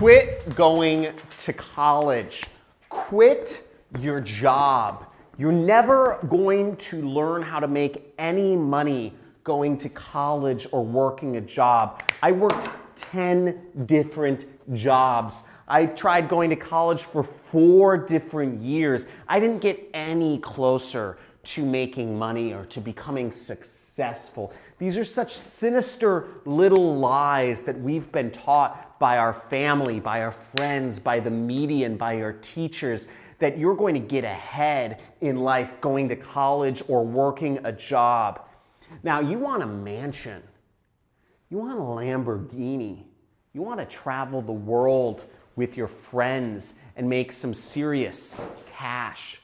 Quit going to college. Quit your job. You're never going to learn how to make any money going to college or working a job. I worked 10 different jobs. I tried going to college for 4 different years. I didn't get any closer to making money or to becoming successful. These are such sinister little lies that we've been taught by our family, by our friends, by the media, and by our teachers, that you're going to get ahead in life going to college or working a job. Now, you want a mansion. You want a Lamborghini. You want to travel the world with your friends and make some serious cash.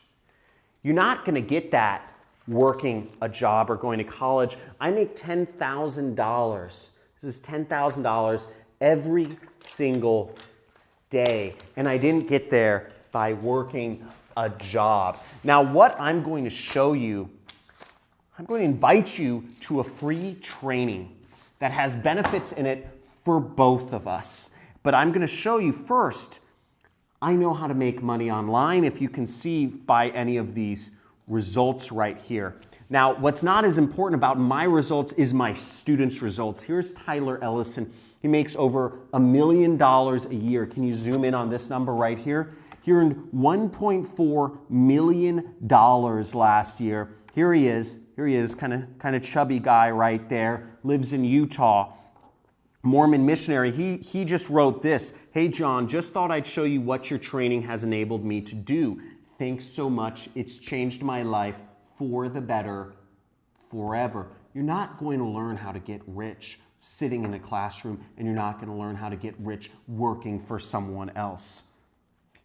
You're not going to get that working a job or going to college. I make $10,000. This is $10,000 every single day. And I didn't get there by working a job. Now, what I'm going to show you, I'm going to invite you to a free training that has benefits in it for both of us. But I'm going to show you first, I know how to make money online, if you can see by any of these results right here. Now, what's not as important about my results is my students' results. Here's Tyler Ellison. He makes over $1 million a year. Can you zoom in on this number right here? He earned $1.4 million last year. Here he is, kind of chubby guy right there, lives in Utah. Mormon missionary, he just wrote this. Hey John, just thought I'd show you what your training has enabled me to do. Thanks so much. It's changed my life for the better forever. You're not going to learn how to get rich sitting in a classroom, and you're not going to learn how to get rich working for someone else.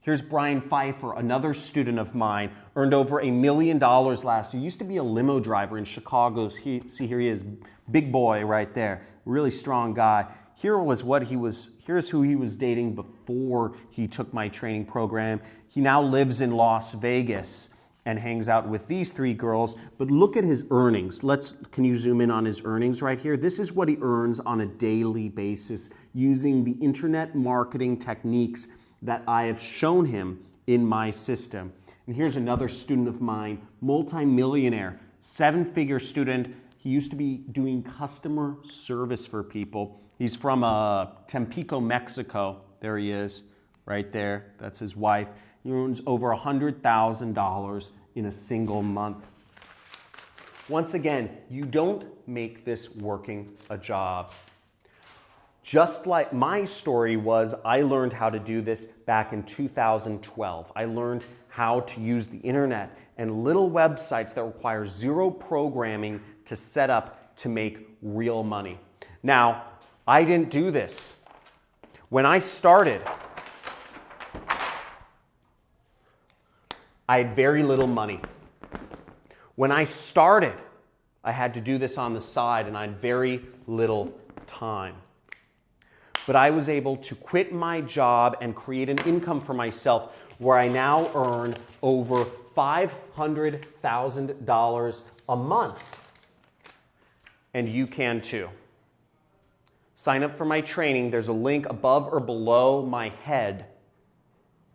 Here's Brian Pfeiffer, another student of mine, earned over $1 million last year. Used to be a limo driver in Chicago. See, here he is, big boy right there, really strong guy. Here's who he was dating before he took my training program. He now lives in Las Vegas and hangs out with these 3 girls. But look at his earnings. Can you zoom in on his earnings right here? This is what he earns on a daily basis using the internet marketing techniques that I have shown him in my system. And here's another student of mine, multi-millionaire, 7-figure student. He used to be doing customer service for people. He's from Tampico, Mexico. There he is, right there. That's his wife. He earns over $100,000 in a single month. Once again, you don't make this working a job. Just like my story was, I learned how to do this back in 2012. I learned how to use the internet and little websites that require 0 programming to set up to make real money. Now, I didn't do this. When I started, I had very little money. When I started, I had to do this on the side and I had very little time. But I was able to quit my job and create an income for myself where I now earn over $500,000 a month. And you can too. Sign up for my training. There's a link above or below my head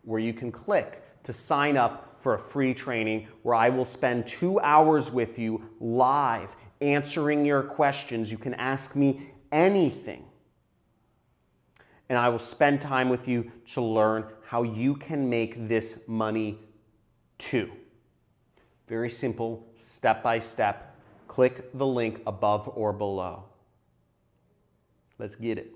where you can click to sign up for a free training where I will spend 2 hours with you live answering your questions. You can ask me anything. And I will spend time with you to learn how you can make this money too. Very simple, step by step. Click the link above or below. Let's get it.